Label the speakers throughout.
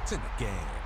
Speaker 1: It's in the game.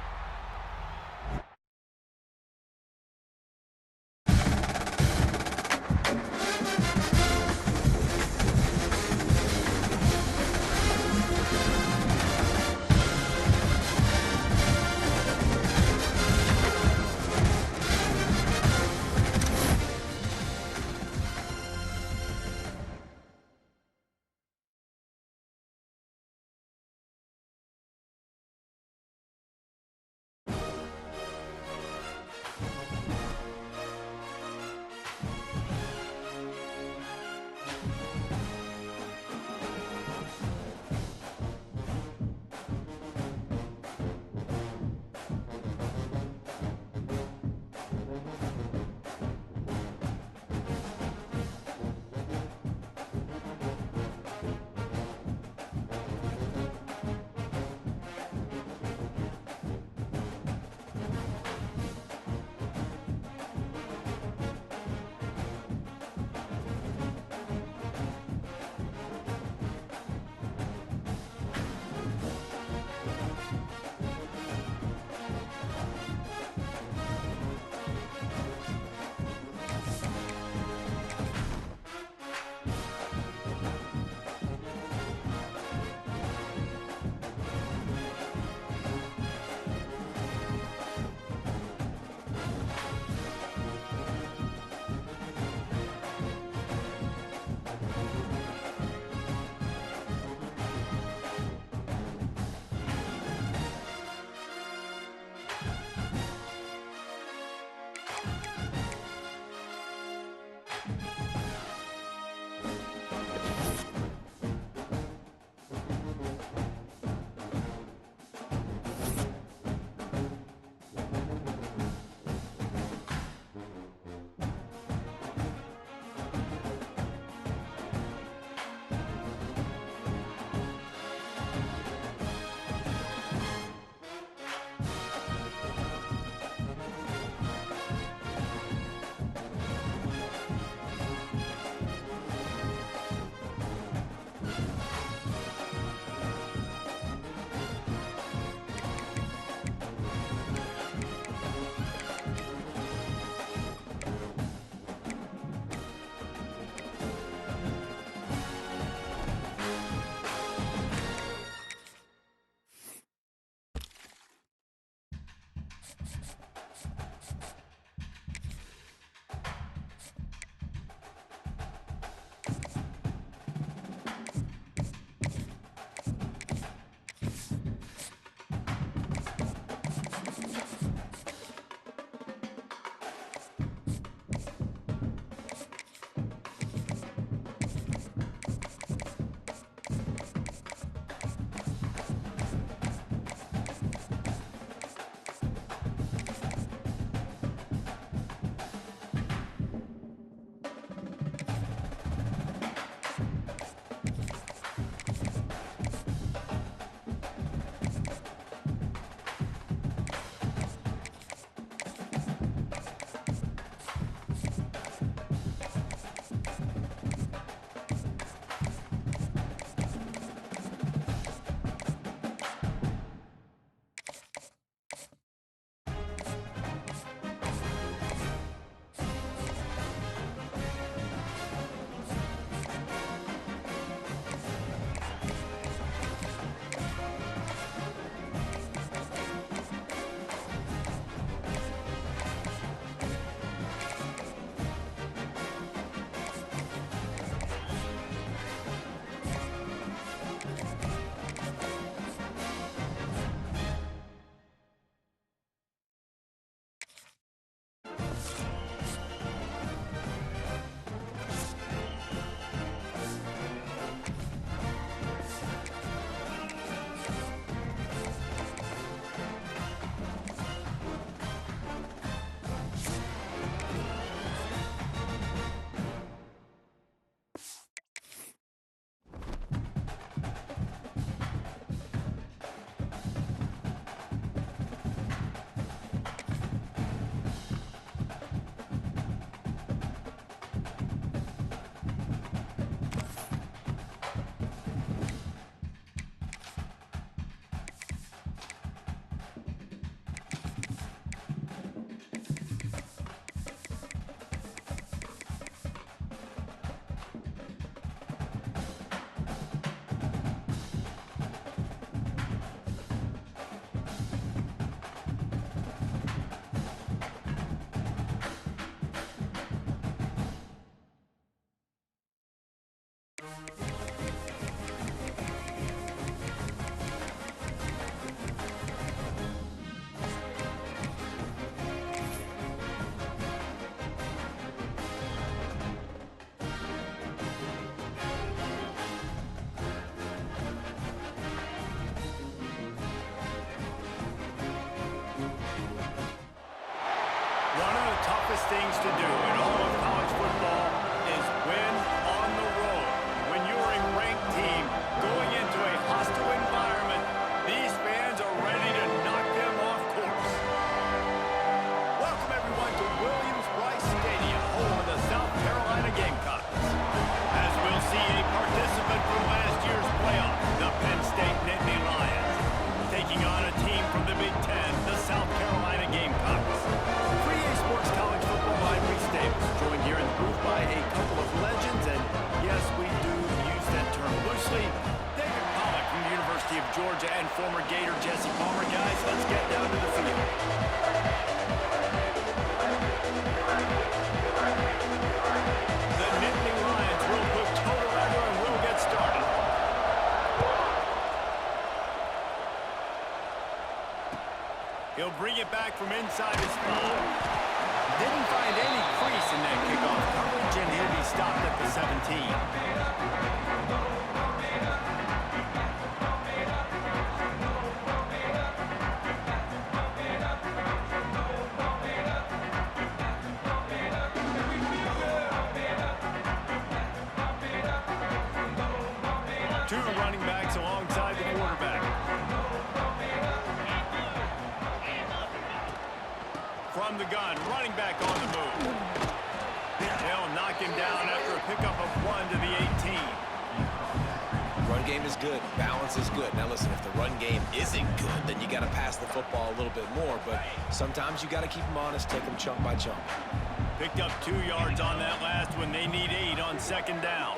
Speaker 1: One of the toughest things to do in all of college football is win on the road. When you're a ranked team going into a hostile environment, these fans are ready to knock them off course. Welcome everyone to Williams-Brice Stadium, home of the South Carolina Gamecocks. As we'll see a participant from last year's playoff, the Penn State Nittany Lions, taking on a team from the Big Ten, the South Carolina Gamecocks. Sports College Football, I'm Reese Davis, joined here in the booth by a couple of legends, and yes, we do use that term loosely. David Pollack from the University of Georgia and former Gator Jesse Palmer. Guys, let's get down to the field. The Nittany Lions will put total weather and we'll get started. He'll bring it back from inside his 5. Didn't find any crease in that kickoff coverage, and he'll be stopped at the 17. Two running backs alongside the quarterback. From the gun, running back on the move. They'll knock him down after a pickup of 1 to the 18.
Speaker 2: Run game is good. Balance is good. Now listen, if the run game isn't good, then you got to pass the football a little bit more. But sometimes you got to keep them honest, take them chunk by chunk.
Speaker 1: Picked up 2 yards on that last one. They need 8 on second down.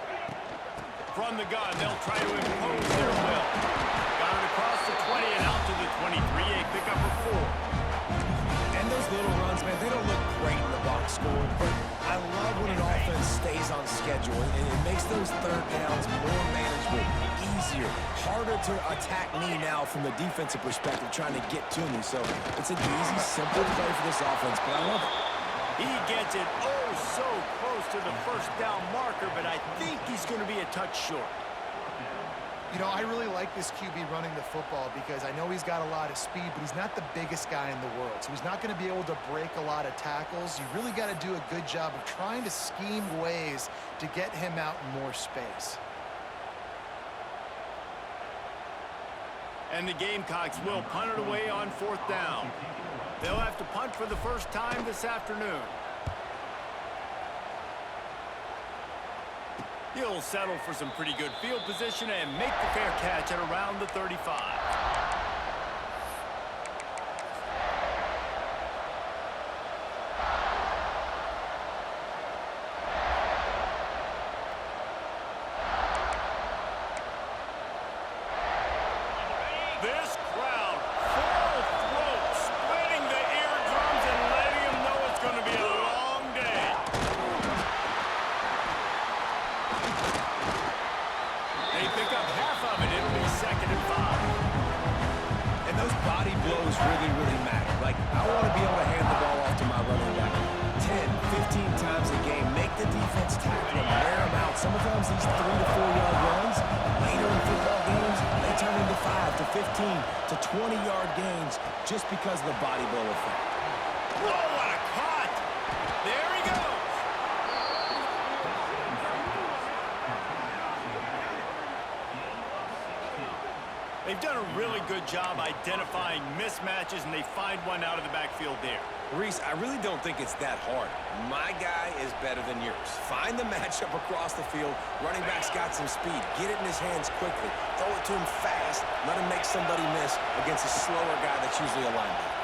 Speaker 1: From the gun, they'll try to impose their will. Got it across the 20 and out to the 23. A pickup of 4.
Speaker 2: And those little runs, man, they don't look great in the box score, but I love when an offense stays on schedule, and it makes those third downs more manageable, easier, harder to attack me now from the defensive perspective, trying to get to me. So it's an easy, simple play for this offense, but I love it.
Speaker 1: He gets it oh so close to the first down marker, but I think he's going to be a touch short.
Speaker 3: You know, I really like this QB running the football because I know he's got a lot of speed, but he's not the biggest guy in the world. So he's not going to be able to break a lot of tackles. You really got to do a good job of trying to scheme ways to get him out in more space.
Speaker 1: And the Gamecocks will punt it away on 4th down. They'll have to punt for the first time this afternoon. He'll settle for some pretty good field position and make the fair catch at around the 35. This crowd, full throat, splitting the eardrums and letting them know it's going to be a long day. They pick up half of it. It'll be 2nd and 5.
Speaker 2: And those body blows really matter. Like, I want to be able to hand the ball off to my running back 10, 15 times a game. Make the defense tackle them, wear them out. Sometimes these 3 to 4 yard runs, later in football games, they turn into 5 to 15 to 20-yard gains just because of the body blow effect.
Speaker 1: Whoa, what a cut! There he goes! They've done a really good job identifying mismatches, and they find one out of the backfield there.
Speaker 2: Reese, I really don't think it's that hard. My guy is better than yours. Find the matchup across the field. Running back's got some speed. Get it in his hands quickly. Throw it to him fast. Let him make somebody miss against a slower guy that's usually a linebacker.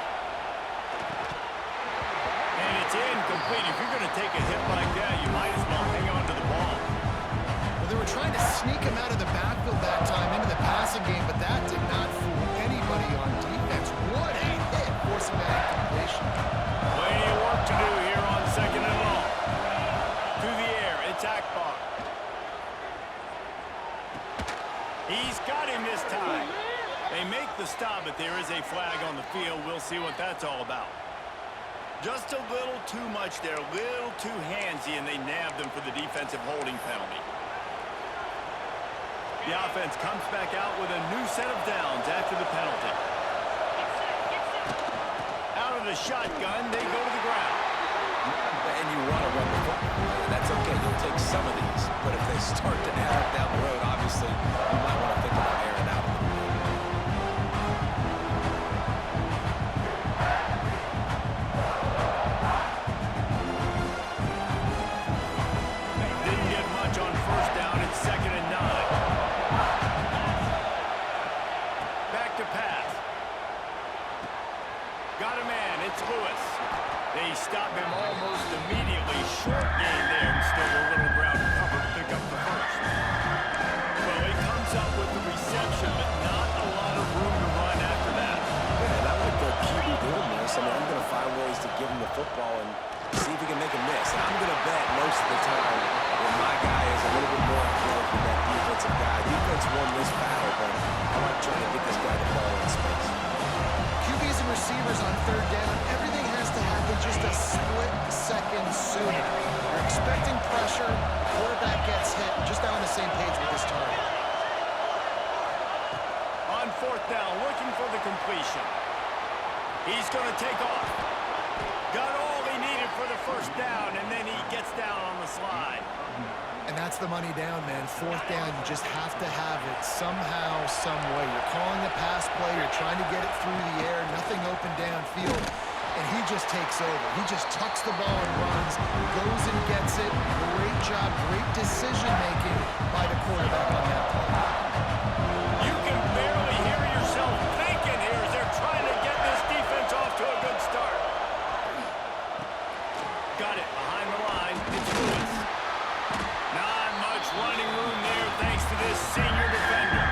Speaker 1: And it's incomplete. If you're going to take a hit like that, you might as well hang on to the ball.
Speaker 3: Well, they were trying to sneak him out of the backfield that time into the passing game, but that did not fool anybody on defense. What a hit forcing that incompletion.
Speaker 1: Plenty of work to do here on 2nd and long. To the air, it's Akbar. He's got him this time. They make the stop, but there is a flag on the field. We'll see what that's all about. Just a little too much there, a little too handsy, and they nabbed them for the defensive holding penalty. The offense comes back out with a new set of downs after the penalty. Out of the shotgun, they go to the ground.
Speaker 2: And you want to run the football. And that's okay. You'll take some of these. But if they start to add up down the road, obviously, you might want to think about airing out a little bit.
Speaker 1: Didn't get much on first down. It's 2nd and 9. Back to pass. Got a man. It's Lewis. They stop him almost immediately. Short gain there, and still a little ground cover to pick up the first. Well, he comes up with the reception, but not a lot of room to run after that.
Speaker 2: And I like the QB doing this. I mean, I'm going to find ways to give him the football and see if he can make a miss. And I'm going to bet most of the time when my guy is a little bit more athletic than that defensive guy. Defense won this battle, but I like trying to get this guy the ball in space.
Speaker 3: QBs and receivers on 3rd down, everything has to happen just a split second sooner. You're expecting pressure, the quarterback gets hit, just not on the same page with this target.
Speaker 1: On 4th down, looking for the completion. He's going to take off. Got all he needed for the first down, and then he gets down on the slide.
Speaker 3: And that's the money down, man. 4th down, you just have to have it somehow, some way. You're calling a pass play, you're trying to get it through the air, nothing open downfield, and he just takes over. He just tucks the ball and runs, goes and gets it. Great job, great decision-making by the quarterback on that play.
Speaker 1: You can barely hear yourself thinking here as they're trying to get this defense off to a good start. Got it behind the line. It's Lewis. Not much running room there thanks to this senior defender.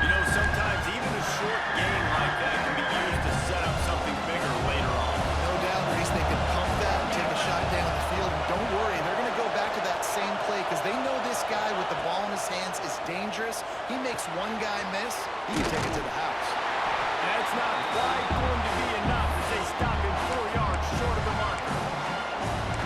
Speaker 1: You know, sometimes even a short gain like that can be used to set up something bigger later on.
Speaker 3: No doubt, Reese, they can pump that and take a shot down the field. And don't worry, they're going to go back to that same play because they know this guy with the ball in his hands is dangerous. He makes one guy miss, he can take it to the house.
Speaker 1: That's not quite going to be enough as they stop him 4 yards short of the marker.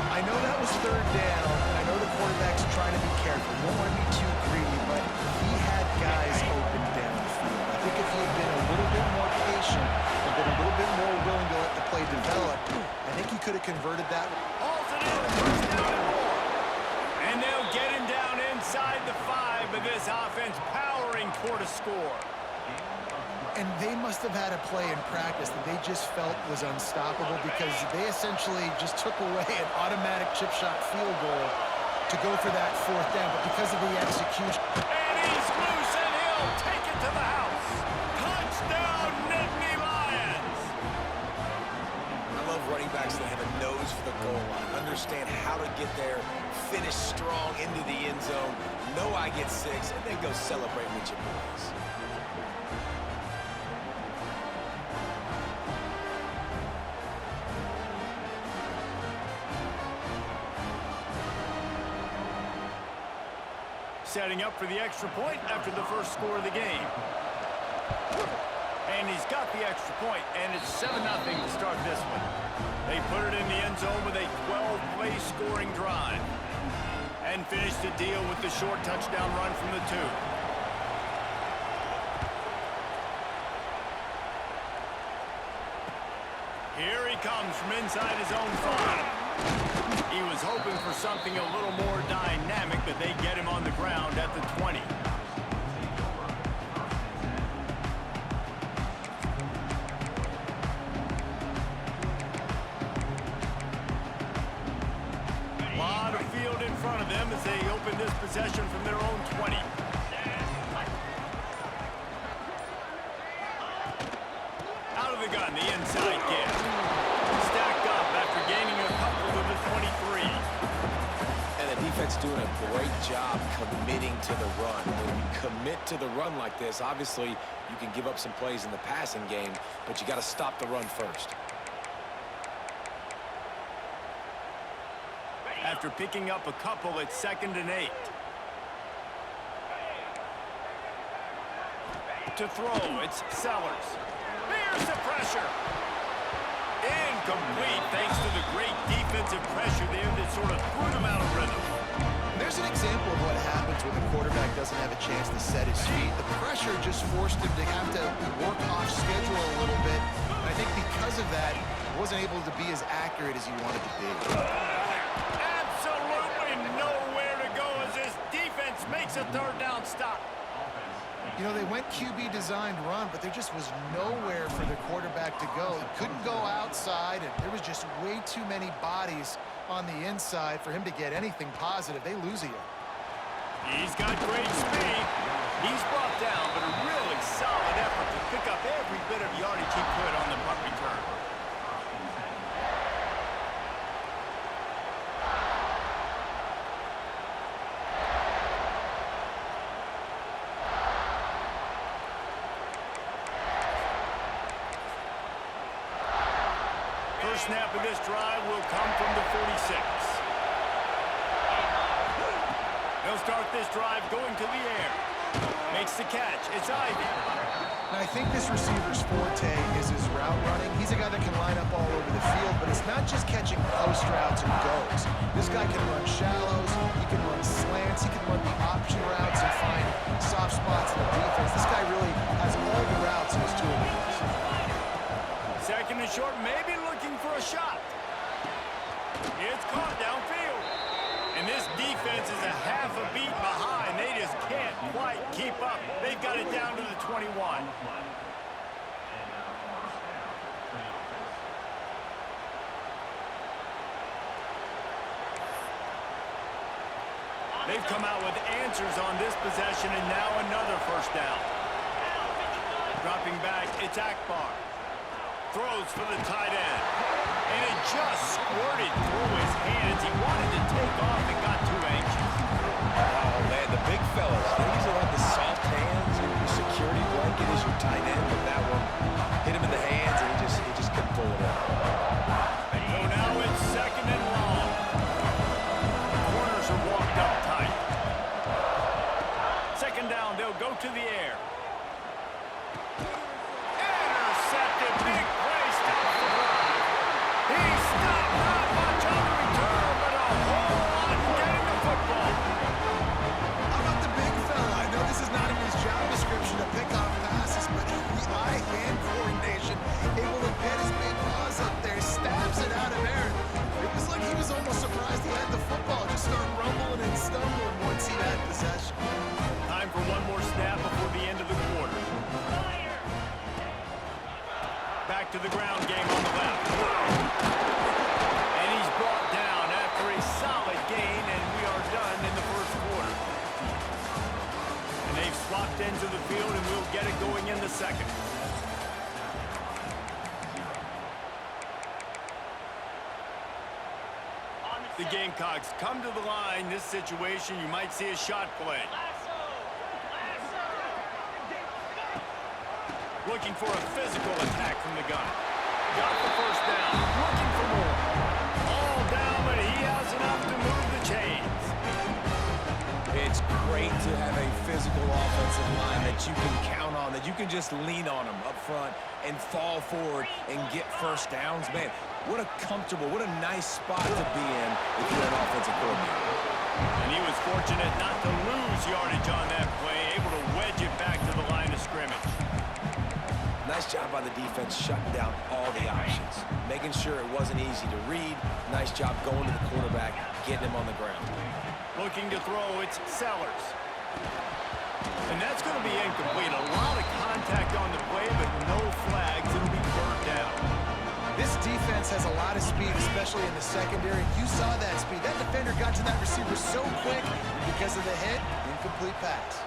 Speaker 3: I know that was 3rd down, and I know the quarterback's trying to be careful. You don't want to be too greedy, but he had guys open downfield. I think if he had been a little bit more patient and been a little bit more willing to let the play develop, I think he could have converted that.
Speaker 1: Hauls it in, first down and 4. And they'll get him down inside the 5, but this offense powering toward a score.
Speaker 3: And they must have had a play in practice that they just felt was unstoppable because they essentially just took away an automatic chip shot field goal to go for that 4th down. But because of the execution.
Speaker 1: And he's loose and he'll take it to the house. Touchdown, Nittany Lions.
Speaker 2: I love running backs that have a nose for the goal line, understand how to get there, finish strong into the end zone, know I get 6, and then go celebrate with your boys.
Speaker 1: Setting up for the extra point after the first score of the game. And he's got the extra point, and it's 7-0 to start this one. They put it in the end zone with a 12-play scoring drive. And finish the deal with the short touchdown run from the 2. Here he comes from inside his own 5. He was hoping for something a little more dynamic, but they get him on the ground at the 20. A lot of field in front of them as they open this possession from their own 20. Out of the gun, the inside give. Stacked up after gaining a couple to the 23.
Speaker 2: And the defense doing a great job committing to the run. When you commit to the run like this, obviously you can give up some plays in the passing game, but you got to stop the run first.
Speaker 1: After picking up a couple, it's 2nd and 8. to throw. It's Sellers. Here's the pressure. Incomplete thanks to the great defensive pressure there that sort of threw them out of rhythm.
Speaker 3: There's an example of what happens when the quarterback doesn't have a chance to set his feet. The pressure just forced him to have to work off schedule a little bit. And I think because of that, he wasn't able to be as accurate as he wanted to be.
Speaker 1: Absolutely nowhere to go as this defense makes a third down stop.
Speaker 3: You know, they went QB designed run, but there just was nowhere for the quarterback to go. He couldn't go outside, and there was just way too many bodies on the inside for him to get anything positive. They lose here.
Speaker 1: He's got great speed. He's brought down, but a really solid effort to pick up every bit of yardage he could on the punt return. First snap of this drive will come from the 46. He'll start this drive going to the air. Makes the catch. It's Ivy.
Speaker 3: Now, I think this receiver's forte is his route running. He's a guy that can line up all over the field, but it's not just catching post routes and goes. This guy can run shallows, he can run slants, he can run the option routes and find soft spots in the defense. This guy really has all the routes in his toolbox.
Speaker 1: Second and short, maybe looking for a shot. It's caught downfield. And this defense is a half a beat behind. They just can't quite keep up. They've got it down to the 21. They've come out with answers on this possession, and now another first down. Dropping back, it's Akbar. Throws for the tight end. And it just squirted through his hands. He wanted to take off and got too anxious.
Speaker 2: Oh, man, the big fellas, they usually have the soft hands. Your security blanket is your tight end, but that one hit him in the hands, and he just couldn't pull it up.
Speaker 1: So now it's second and long. The corners are walked up tight. Second down, they'll go to the air. Intercepted, big play, stopped the drive. He stopped, not much on the return, but a whole lot getting the football.
Speaker 3: How about the big fella? I know this is not in his job description to pick off passes, but the eye-hand coordination, able to get his big paws up there, stabs it out of air. It was like he was almost surprised he had the football. Just started rumbling and stumbling once he had possession.
Speaker 1: Time for one more snap before the end of the quarter. Back to the ground game on the left. And he's brought down after a solid gain, and we are done in the first quarter. And they've swapped into the field, and we'll get it going in the second. The Gamecocks come to the line. This situation, you might see a shot play. Looking for a physical attack from the gun. Got the first down. Looking for more. All down, but he has enough to move the chains.
Speaker 2: It's great to have a physical offensive line that you can count on, that you can just lean on them up front and fall forward and get first downs. Man, what a comfortable, what a nice spot to be in if you're an offensive coordinator.
Speaker 1: And he was fortunate not to lose yardage on that play, able to wedge it back to the line of scrimmage.
Speaker 2: Nice job by the defense shutting down all the options, making sure it wasn't easy to read. Nice job going to the quarterback, getting him on the ground.
Speaker 1: Looking to throw, it's Sellers. And that's going to be incomplete. A lot of contact on the play, but no flags. It'll be third down.
Speaker 3: This defense has a lot of speed, especially in the secondary. You saw that speed. That defender got to that receiver so quick. Because of the hit, incomplete pass.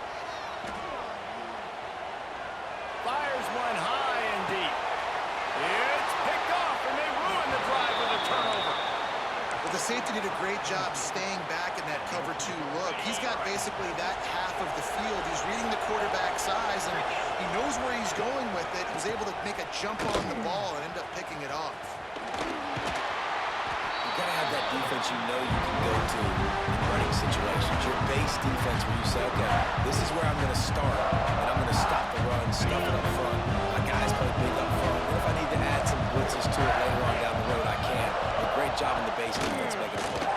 Speaker 1: Fires one high and deep. It's picked off, and they ruin the drive with a turnover.
Speaker 3: Well, the safety did a great job staying back in that cover two look. He's got basically that half of the field. He's reading the quarterback's eyes, and he knows where he's going with it. He was able to make a jump on the ball and end up picking it off.
Speaker 2: You got to have that defense you know you can go to in running situations. Your base defense where you say, okay, this is where I'm going to start, and I'm going to stop the run, stuff it up front. My guys play big up front. And if I need to add some blitzes to it later on down the road, I can. But great job in the base defense making a play.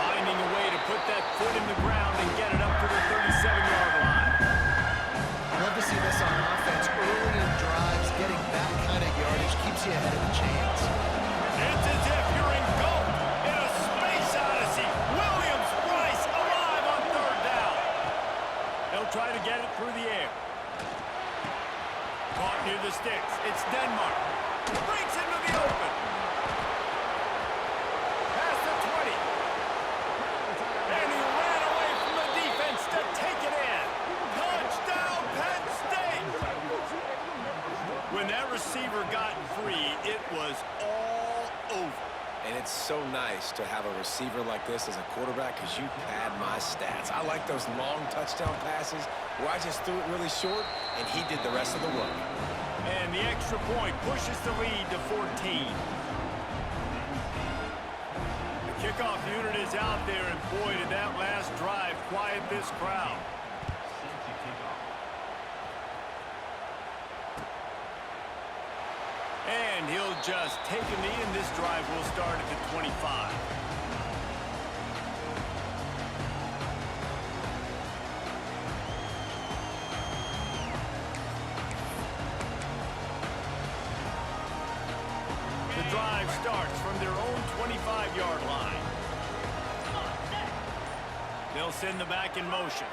Speaker 1: Finding a way to put that foot in the ground and get it up to the 37-yard line.
Speaker 3: I love to see this on offense. Early in drives, getting that kind of yardage keeps you ahead of the chains.
Speaker 1: It's as if you're engulfed in a space odyssey. Williams-Brice alive on third down. They'll try to get it through the air. Caught near the sticks. It's Denmark. Breaks into the open. Past the 20. And he ran away from the defense to take it in. Touchdown, Penn State! When that receiver got free, it was all over.
Speaker 2: And it's so nice to have a receiver like this as a quarterback because you pad my stats. I like those long touchdown passes where I just threw it really short and he did the rest of the work.
Speaker 1: And the extra point pushes the lead to 14. The kickoff unit is out there, and boy, did that last drive quiet this crowd. And he'll just take a knee, and this drive will start at the 25. The drive starts from their own 25-yard line. They'll send the back in motion.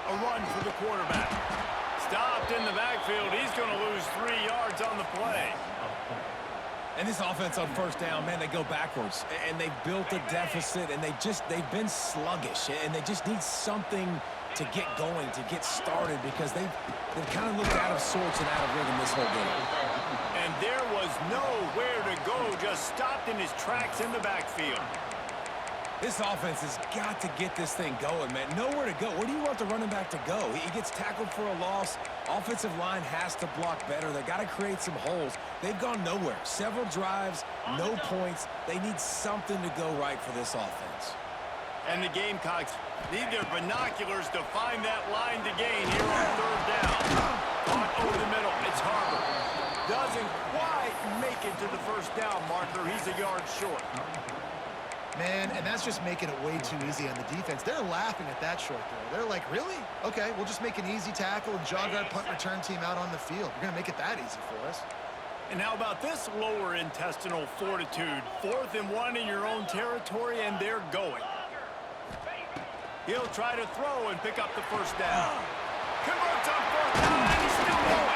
Speaker 1: A run for the quarterback. Stopped in the backfield. He's going to lose 3 yards on the play.
Speaker 2: And this offense on first down, man, they go backwards. And they've built a deficit, and they've been sluggish. And they just need something to get going, to get started, because they've kind of looked out of sorts and out of rhythm this whole game.
Speaker 1: And there was nowhere to go, just stopped in his tracks in the backfield.
Speaker 2: This offense has got to get this thing going, man. Nowhere to go. Where do you want the running back to go? He gets tackled for a loss. Offensive line has to block better. They've got to create some holes. They've gone nowhere. Several drives, no points. They need something to go right for this offense.
Speaker 1: And the Gamecocks need their binoculars to find that line to gain here on third down. Caught over the middle. It's Harper. Doesn't quite make it to the first down marker. He's a yard short.
Speaker 3: Man, and that's just making it way too easy on the defense. They're laughing at that short throw. They're like, really? Okay, we'll just make an easy tackle and jog our punt return team out on the field. You're going to make it that easy for us.
Speaker 1: And how about this lower intestinal fortitude? 4th and 1 in your own territory, and they're going. He'll try to throw and pick up the first down. Converts on 4th down, and he's still going.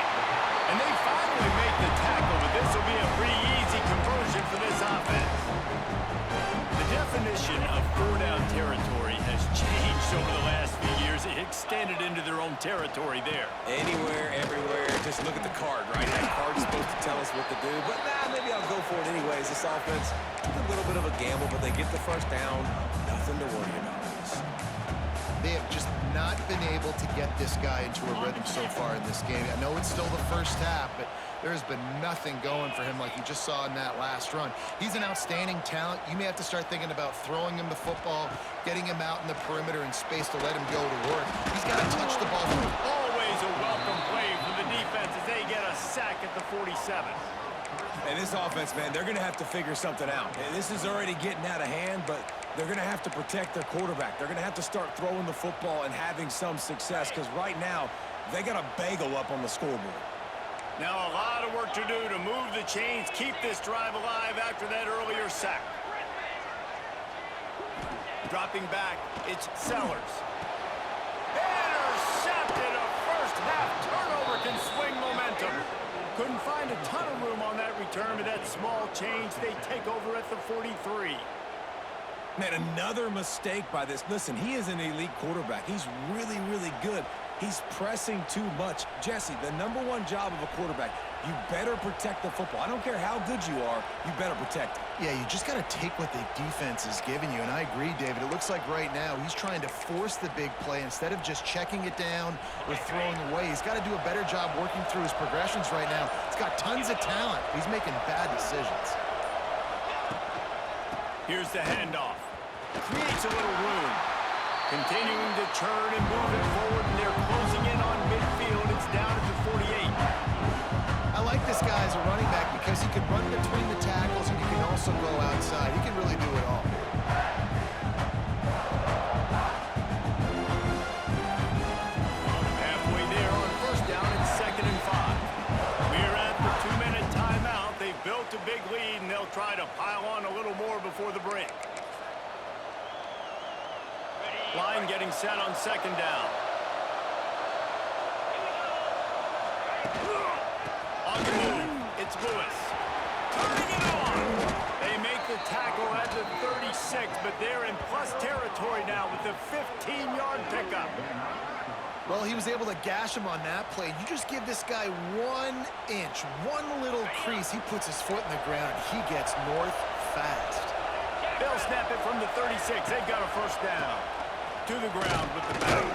Speaker 1: And they finally make the tackle, but this will be a pretty easy conversion for this offense. The definition of 4-down territory has changed over the last few years. It extended into their own territory there.
Speaker 2: Anywhere, everywhere, just look at the card, right? That card's supposed to tell us what to do, but maybe I'll go for it anyways. This offense, a little bit of a gamble, but they get the first down. Nothing to worry about.
Speaker 3: They have just not been able to get this guy into a rhythm so far in this game. I know it's still the first half, but there has been nothing going for him like you just saw in that last run. He's an outstanding talent. You may have to start thinking about throwing him the football, getting him out in the perimeter in space to let him go to work. He's got to touch the ball.
Speaker 1: Always a welcome play for the defense as they get a sack at the 47.
Speaker 2: And this offense, man, they're going to have to figure something out. And this is already getting out of hand, but they're going to have to protect their quarterback. They're going to have to start throwing the football and having some success, because right now they got a bagel up on the scoreboard.
Speaker 1: Now a lot of work to do to move the chains, keep this drive alive after that earlier sack. Dropping back, it's Sellers. Intercepted. A first half turnover can swing momentum. Couldn't find a ton of room on that return, but that small change, they take over at the 43.
Speaker 2: Man, another mistake by this. Listen, he is an elite quarterback. He's really, really good. He's pressing too much. Jesse, the #1 job of a quarterback, you better protect the football. I don't care how good you are, you better protect it.
Speaker 3: Yeah, you just got to take what the defense is giving you. And I agree, David. It looks like right now he's trying to force the big play instead of just checking it down or throwing away. He's got to do a better job working through his progressions right now. He's got tons of talent. He's making bad decisions.
Speaker 1: Here's the handoff. Creates a little room. Continuing to churn and move it forward, and they're closing in on midfield. It's down at the 48.
Speaker 3: I like this guy as a running back because he can run between the tackles and he can also go outside. He can really do it all.
Speaker 1: Halfway there on first down and 2nd and 5. We're at the 2-minute timeout. They've built a big lead, and they'll try to pile on a little more before the break. Line getting set on 2nd down. On the move, it's Lewis. Turning it on. They make the tackle at the 36, but they're in plus territory now with the 15-yard pickup.
Speaker 3: Well, he was able to gash him on that play. You just give this guy 1 inch, one little crease. He puts his foot in the ground. He gets north fast.
Speaker 1: They'll snap it from the 36. They've got a first down. To the ground with the back.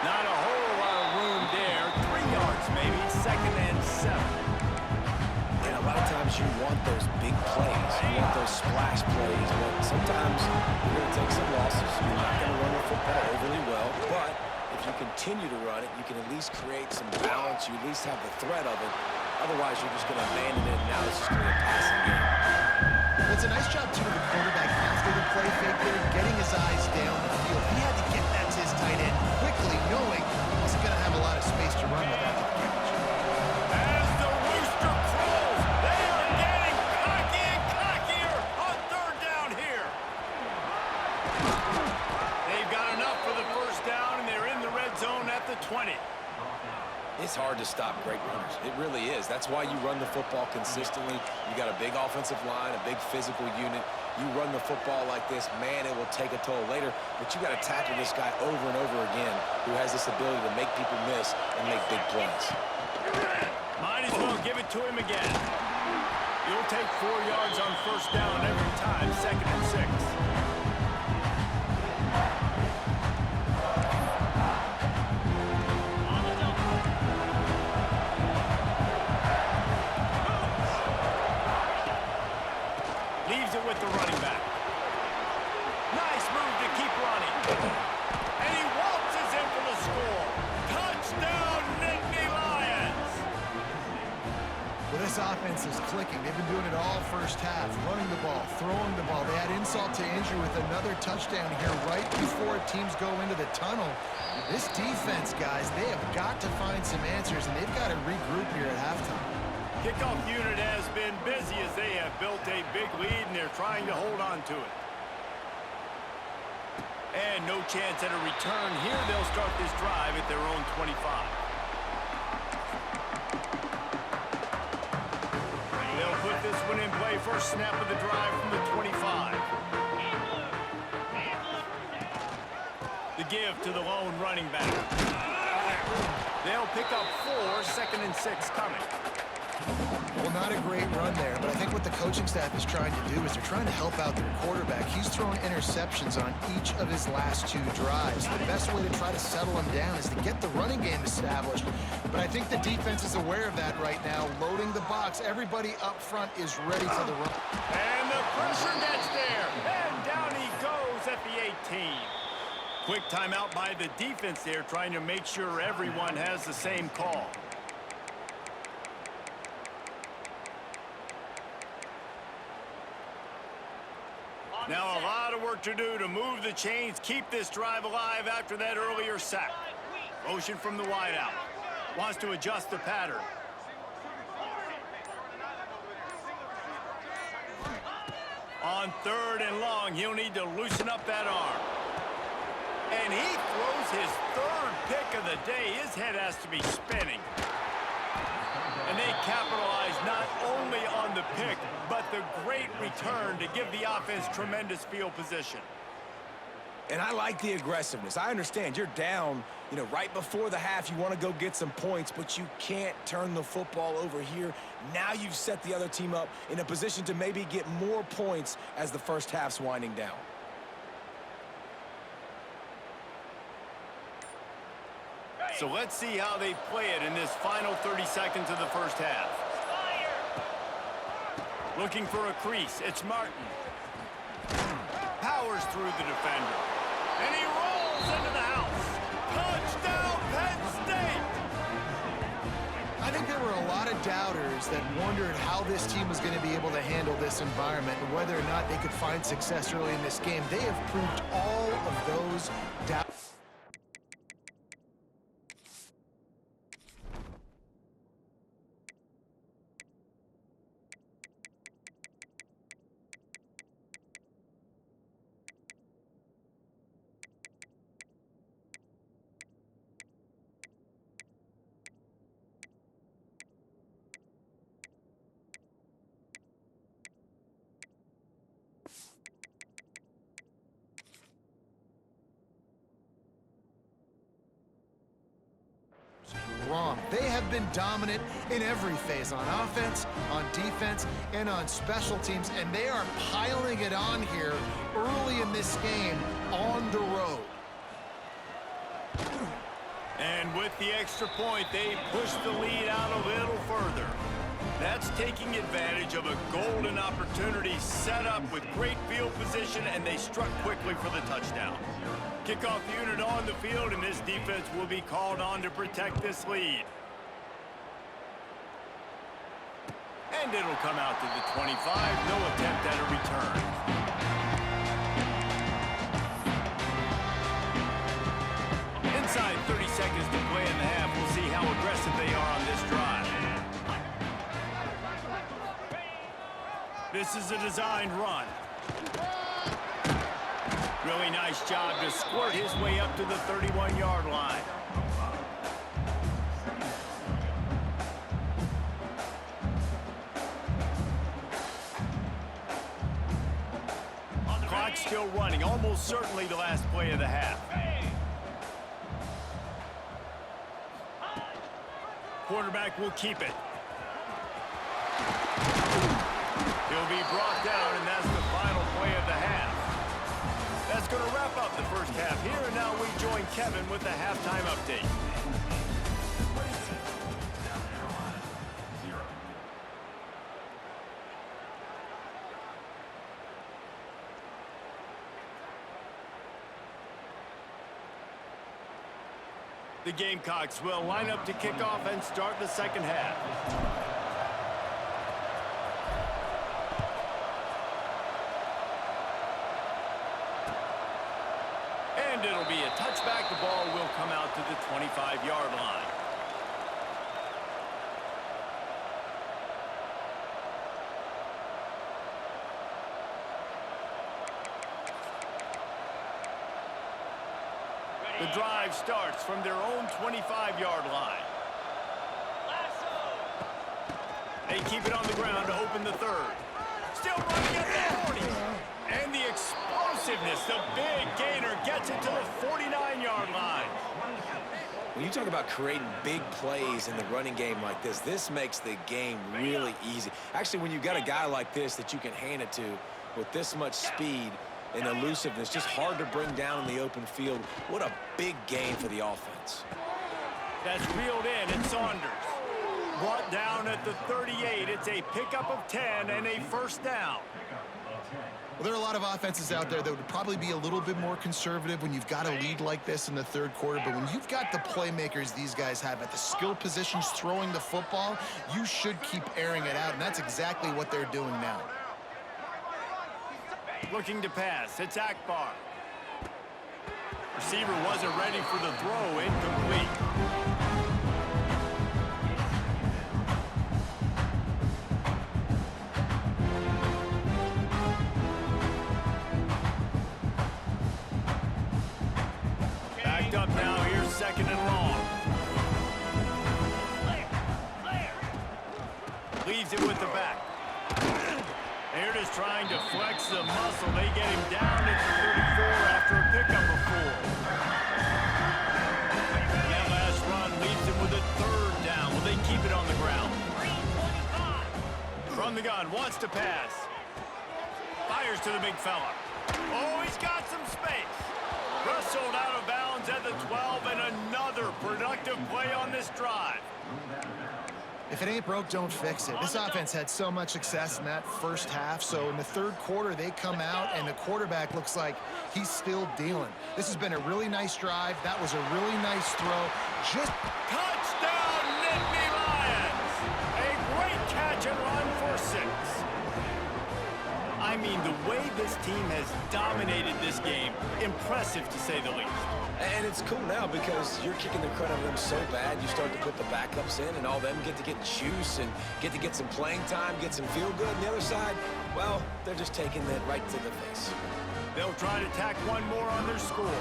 Speaker 1: Not a whole lot of room there. 3 yards maybe. 2nd and 7.
Speaker 2: And a lot of times you want those big plays. You want those splash plays. But sometimes you're going to take some losses. You're not going to run the football overly well. But if you continue to run it, you can at least create some balance. You at least have the threat of it. Otherwise, you're just going to abandon it. And now it's just going to be a passing game.
Speaker 3: Well, it's a nice job, too, of the quarterback after the play fake there, getting his eyes down the field. He had to get that to his tight end quickly, knowing he wasn't going to have a lot of space to run with after the catch.
Speaker 1: As the rooster crows, they are getting cocky and cockier on 3rd down here. They've got enough for the first down, and they're in the red zone at the 20.
Speaker 2: It's hard to stop great runners. It really is. That's why you run the football consistently. You got a big offensive line, a big physical unit. You run the football like this, man, it will take a toll later. But you got to tackle this guy over and over again who has this ability to make people miss and make big plays.
Speaker 1: Might as well give it to him again. You'll take 4 yards on first down every time. 2nd and 6. Leaves it with the running back. Nice move to keep running. And he waltzes in for the score. Touchdown, Nittany Lions!
Speaker 3: Well, this offense is clicking. They've been doing it all first half, running the ball, throwing the ball. They had insult to injury with another touchdown here right before teams go into the tunnel. This defense, guys, they have got to find some answers, and they've got to regroup here at halftime.
Speaker 1: Kickoff unit has been busy as they have built a big lead, and they're trying to hold on to it. And no chance at a return here. They'll start this drive at their own 25. They'll put this one in play. First snap of the drive from the 25. The give to the lone running back. They'll pick up 4, 2nd and 6 coming.
Speaker 3: Well, not a great run there, but I think what the coaching staff is trying to do is they're trying to help out their quarterback. He's thrown interceptions on each of his last 2 drives. The best way to try to settle him down is to get the running game established. But I think the defense is aware of that right now, loading the box. Everybody up front is ready for the run.
Speaker 1: And the pressure gets there, and down he goes at the 18. Quick timeout by the defense there, trying to make sure everyone has the same call. Now a lot of work to do to move the chains, keep this drive alive after that earlier sack. Motion from the wideout. Wants to adjust the pattern. On 3rd and long, he'll need to loosen up that arm. And he throws his 3rd pick of the day. His head has to be spinning. And they capitalize not only on the pick, but the great return to give the offense tremendous field position.
Speaker 2: And I like the aggressiveness. I understand you're down, right before the half. You want to go get some points, but you can't turn the football over here. Now you've set the other team up in a position to maybe get more points as the first half's winding down.
Speaker 1: So let's see how they play it in this final 30 seconds of the first half. Looking for a crease. It's Martin. through the defender. And he rolls into the house. Touchdown, Penn State!
Speaker 3: I think there were a lot of doubters that wondered how this team was going to be able to handle this environment and whether or not they could find success early in this game. They have proved all of those doubts. Wrong. They have been dominant in every phase, on offense, on defense, and on special teams, and they are piling it on here early in this game on the road.
Speaker 1: And with the extra point, they push the lead out a little further. That's taking advantage of a golden opportunity set up with great field position, and they struck quickly for the touchdown. Kickoff unit on the field, and this defense will be called on to protect this lead. And it'll come out to the 25. No attempt at a return. Inside 30 seconds to play in the half. We'll see how aggressive they are on this drive. This is a designed run. Really nice job to squirt his way up to the 31-yard line. Clock still running, almost certainly the last play of the half. Quarterback will keep it. He'll be brought down, and that's the final play of the half. That's going to wrap up the first half here, and now we join Kevin with the halftime update. The Gamecocks will line up to kick off and start the second half. And it'll be a touchback. The ball will come out to the 25-yard line. The drive starts from their own 25-yard line. They keep it on the ground to open the third. Still running at the 40. And the explosiveness, the big gainer gets it to the 49-yard line.
Speaker 2: When you talk about creating big plays in the running game like this makes the game really easy. Actually, when you've got a guy like this that you can hand it to with this much speed and elusiveness, just hard to bring down in the open field. What a big gain for the offense.
Speaker 1: That's reeled in, and Saunders brought down at the 38. It's a pickup of 10 and a first down.
Speaker 3: Well, there are a lot of offenses out there that would probably be a little bit more conservative when you've got a lead like this in the third quarter. But when you've got the playmakers these guys have at the skill positions throwing the football, you should keep airing it out, and that's exactly what they're doing now.
Speaker 1: Looking to pass. It's Akbar. Receiver wasn't ready for the throw. Incomplete. Backed up now. Here's second and long. Leaves it with the back. They're just trying to flex the muscle. They get him down at the 34 after a pickup of 4. That last run leaves him with a third down. Will they keep it on the ground? From the gun, wants to pass. Fires to the big fella. Oh, he's got some space. Wrestled out of bounds at the 12, and another productive play on this drive.
Speaker 3: If it ain't broke, don't fix it. This offense had so much success in that first half, so in the third quarter, they come out, and the quarterback looks like he's still dealing. This has been a really nice drive. That was a really nice throw. Just
Speaker 1: Touchdown, Nittany Lions! A great catch and run for 6. I mean, the way this team has dominated this game, impressive to say the least.
Speaker 2: And it's cool now because you're kicking the credit on them so bad, you start to put the backups in, and all them get to get juice and get to get some playing time, get some feel good. And the other side, well, they're just taking that right to the face.
Speaker 1: They'll try to tack one more on their score.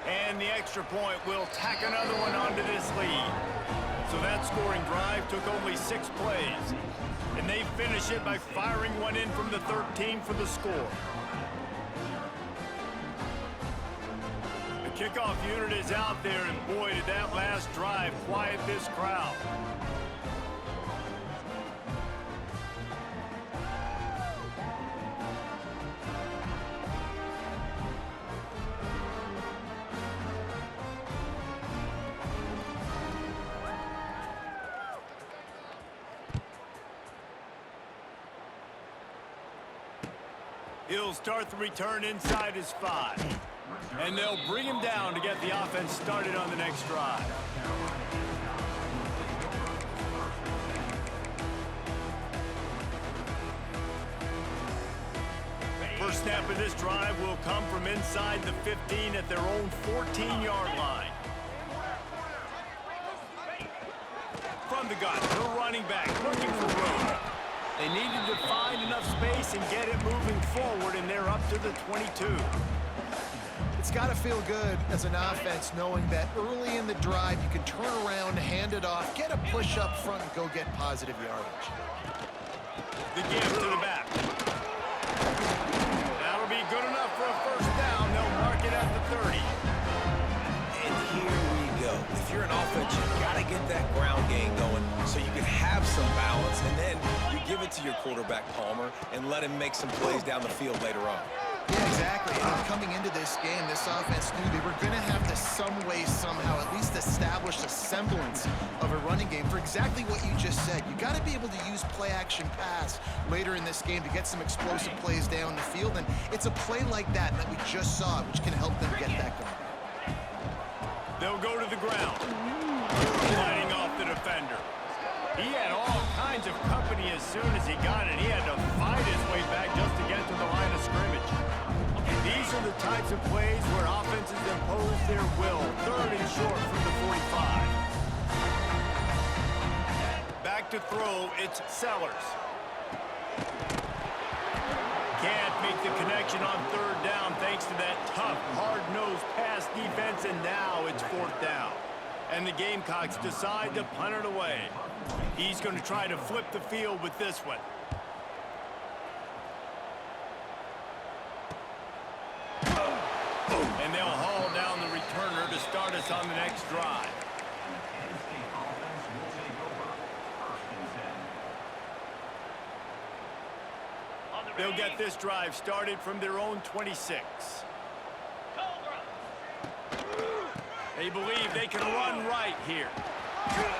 Speaker 1: And the extra point will tack another one onto this lead. So that scoring drive took only 6 plays. And they finish it by firing one in from the 13 for the score. The kickoff unit is out there, and boy, did that last drive quiet this crowd. He'll start the return inside his 5. And they'll bring him down to get the offense started on the next drive. First snap of this drive will come from inside the 15 at their own 14-yard line. From the gun, the running back looking for room. They needed to find enough space and get it moving forward, and they're up to the 22.
Speaker 3: It's got to feel good as an offense knowing that early in the drive you can turn around, hand it off, get a push up front, and go get positive yardage.
Speaker 1: The give to the back. That'll be good enough for a first down. They'll mark it at the 30.
Speaker 2: And here we go. If you're an offense, you got to get that ground game going so you can have some balance, and then you give it to your quarterback, Palmer, and let him make some plays down the field later on.
Speaker 3: Yeah, exactly. And coming into this game, this offense knew they were going to have to some way, somehow, at least establish a semblance of a running game for exactly what you just said. You got to be able to use play-action pass later in this game to get some explosive plays down the field, and it's a play like that we just saw, which can help them get that going.
Speaker 1: They'll go to the ground, lining off the defender. He had all kinds of company as soon as he got it. He had to fight his way back just to get to the line of scrimmage. These are the types of plays where offenses impose their will. 3rd and short from the 45. Back to throw, it's Sellers. Can't make the connection on 3rd down thanks to that tough, hard-nosed pass defense, and now it's 4th down. And the Gamecocks decide to punt it away. He's going to try to flip the field with this one. And they'll haul down the returner to start us on the next drive. They'll get this drive started from their own 26. They believe they can run right here.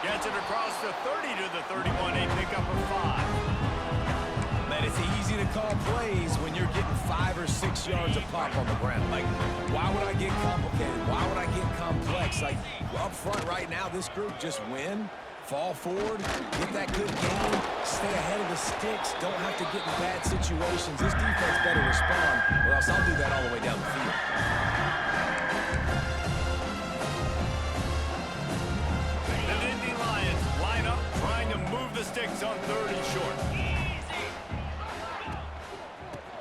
Speaker 1: Gets it across the 30 to the 31. They pick up a 5.
Speaker 2: Man, it's easy to call plays when you're getting 5 or 6 yards of pop on the ground. Like, why would I get complicated? Why would I get complex? Like, up front right now, this group just win, fall forward, get that good game, stay ahead of the sticks, don't have to get in bad situations. This defense better respond, or else I'll do that all the way down the field.
Speaker 1: The Nittany Lions line up, trying to move the sticks on 3rd and short.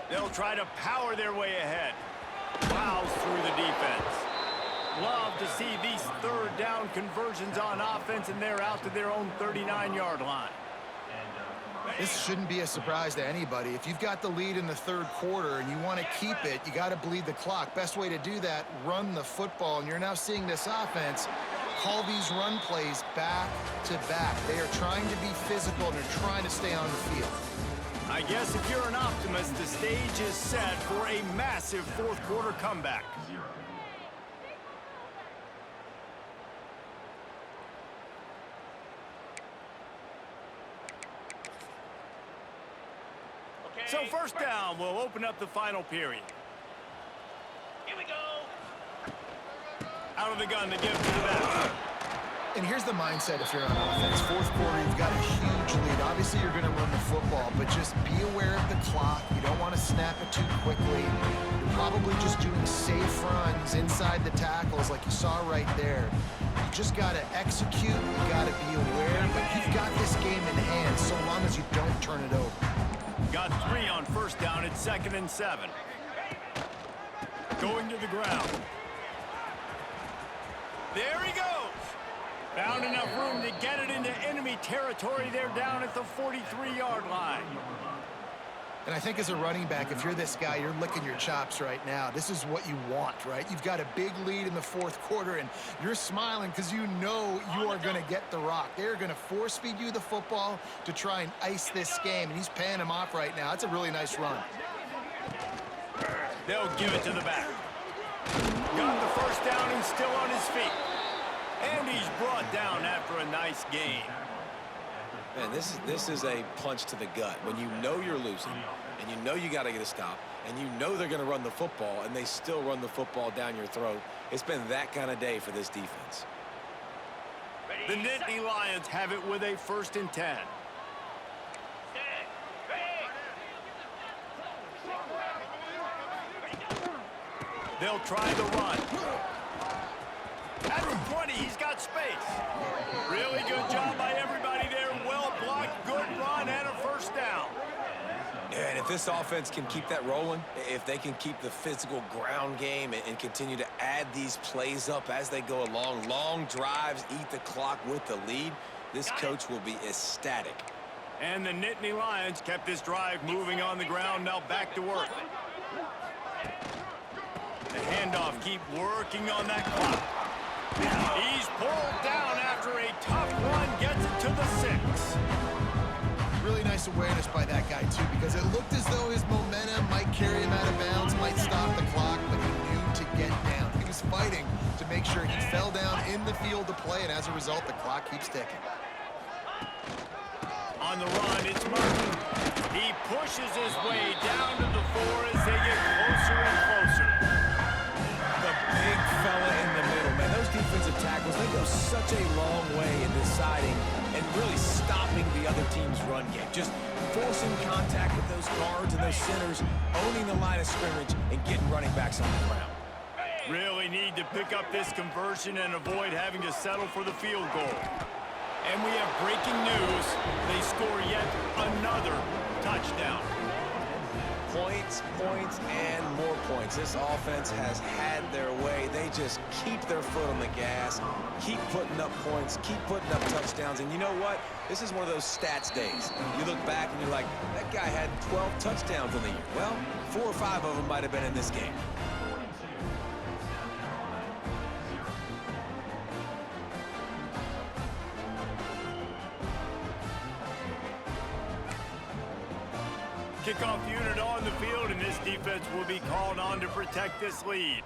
Speaker 1: They'll try to power their way ahead. Plows through the defense. Love to see these 3rd down conversions on offense, and they're out to their own 39-yard line.
Speaker 3: This shouldn't be a surprise to anybody. If you've got the lead in the 3rd quarter and you want to keep it, you got to bleed the clock. Best way to do that, run the football. And you're now seeing this offense call these run plays back to back. They are trying to be physical, and they're trying to stay on the field.
Speaker 1: I guess if you're an optimist, the stage is set for a massive 4th quarter comeback. So first down will open up the final period.
Speaker 4: Here we go.
Speaker 1: Out of the gun, they give it to the back.
Speaker 3: And here's the mindset if you're on offense. Fourth quarter, you've got a huge lead. Obviously, you're going to run the football, but just be aware of the clock. You don't want to snap it too quickly. You're probably just doing safe runs inside the tackles like you saw right there. You just got to execute. You got to be aware, but you've got this game in hand so long as you don't turn it over.
Speaker 1: Got 3 on first down. It's 2nd and 7. Going to the ground. There he goes. Found enough room to get it into enemy territory. They're down at the 43-yard line.
Speaker 3: And I think as a running back, if you're this guy, you're licking your chops right now. This is what you want, right? You've got a big lead in the fourth quarter, and you're smiling because you know you are going to get the rock. They're going to force-feed you the football to try and ice this game, and he's paying him off right now. That's a really nice run.
Speaker 1: They'll give it to the back. Got the first down and still on his feet. And he's brought down after a nice gain.
Speaker 2: Man, this is a punch to the gut. When you know you're losing, and you know you got to get a stop, and you know they're going to run the football, and they still run the football down your throat. It's been that kind of day for this defense.
Speaker 1: The Nittany Lions have it with a 1st and 10. They'll try the run. At the 20, he's got space. Really good job by everybody there. Well blocked, good run, and a 1st down.
Speaker 2: Yeah, and if this offense can keep that rolling, if they can keep the physical ground game and continue to add these plays up as they go along, long drives, eat the clock with the lead, this coach will be ecstatic.
Speaker 1: And the Nittany Lions kept this drive moving on the ground. Now back to work. The handoff, keep working on that clock. He's pulled down after a tough run, gets it to the 6.
Speaker 3: Really nice awareness by that guy, too, because it looked as though his momentum might carry him out of bounds, might stop the clock, but he knew to get down. He was fighting to make sure he fell down in the field to play, and as a result, the clock keeps ticking.
Speaker 1: On the run, it's Murphy. He pushes his way down to the 4 as they get closer and closer.
Speaker 2: The big fella in the middle, man. Those defensive tackles, they go such a long way in deciding and really stopping the other team's run game. Just forcing contact with those guards and those centers, owning the line of scrimmage, and getting running backs on the ground.
Speaker 1: Really need to pick up this conversion and avoid having to settle for the field goal. And we have breaking news. They score yet another touchdown.
Speaker 2: Points, points, and more points. This offense has had their way. They just keep their foot on the gas, keep putting up points, keep putting up touchdowns. And you know what? This is one of those stats days. You look back and you're like, that guy had 12 touchdowns in the year. Well, 4 or 5 of them might have been in this game.
Speaker 1: Kickoff unit on the field, and this defense will be called on to protect this lead.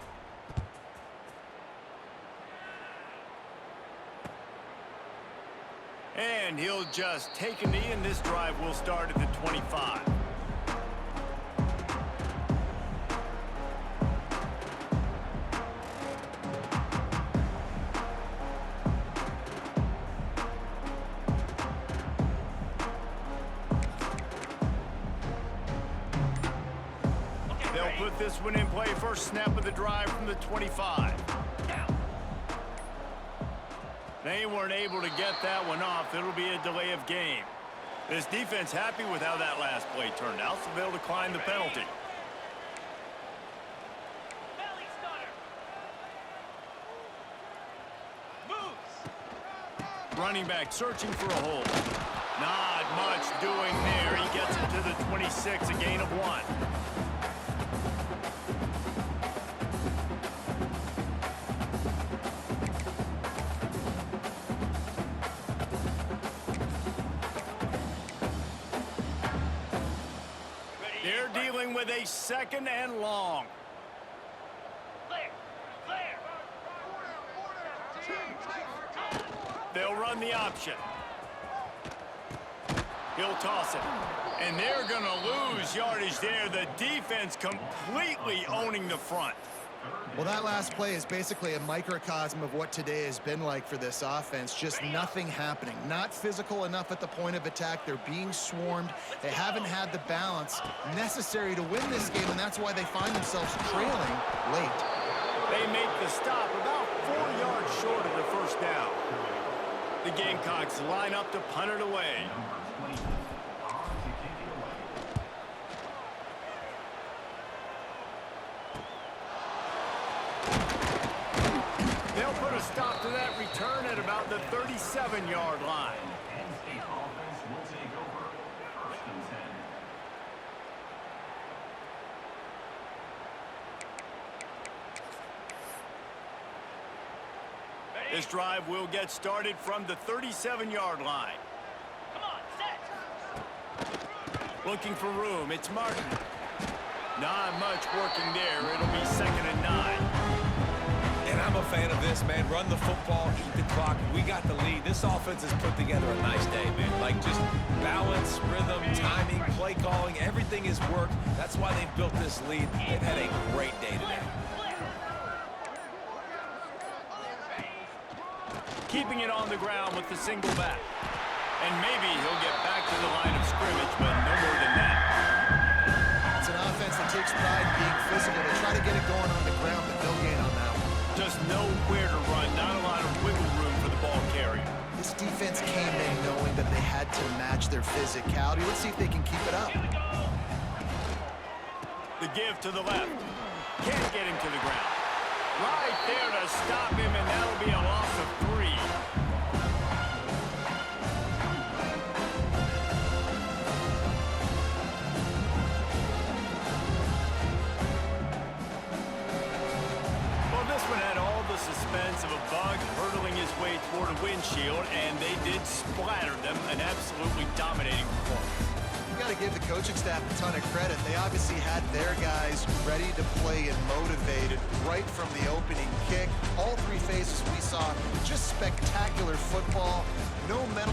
Speaker 1: And he'll just take a knee, and this drive will start at the 25. They'll put this one in play. First snap of the drive from the 25. They weren't able to get that one off. It'll be a delay of game. This defense happy with how that last play turned out, so they'll decline the penalty. Running back searching for a hole. Not much doing there. He gets it to the 26, a gain of 1. They're dealing with a 2nd and long. They'll run the option. He'll toss it. And they're going to lose yardage there. The defense completely owning the front.
Speaker 3: Well, that last play is basically a microcosm of what today has been like for this offense. Just nothing happening. Not physical enough at the point of attack. They're being swarmed. They haven't had the balance necessary to win this game, and that's why they find themselves trailing late.
Speaker 1: They make the stop about 4 yards short of the first down. The Gamecocks line up to punt it away. They'll put a stop to that return at about the 37-yard line. This drive will get started from the 37-yard line.
Speaker 4: Come on, set.
Speaker 1: Looking for room. It's Martin. Not much working there. It'll be 2nd and 9.
Speaker 2: And I'm a fan of this, man. Run the football, eat the clock. We got the lead. This offense has put together a nice day, man. Like just balance, rhythm, timing, play calling, everything has worked. That's why they've built this lead. They've had a great day today.
Speaker 1: Keeping it on the ground with the single back. And maybe he'll get back to the line of scrimmage, but no more than that.
Speaker 3: It's an offense that takes pride in being physical. They try to get it going on the ground, but they'll gain on that one.
Speaker 1: Just nowhere to run, not a lot of wiggle room for the ball carrier.
Speaker 3: This defense came in knowing that they had to match their physicality. Let's see if they can keep it up.
Speaker 1: The give to the left. Can't get him to the ground. Right there to stop him, and that'll be a loss of 3. Well, this one had all the suspense of a bug hurtling his way toward a windshield, and they did splatter them. An absolutely dominating performance.
Speaker 3: You got to give the coaching staff a ton of credit. They obviously had their guys ready to play and motivated right from the opening kick. All 3 phases we saw, just spectacular football. No mental...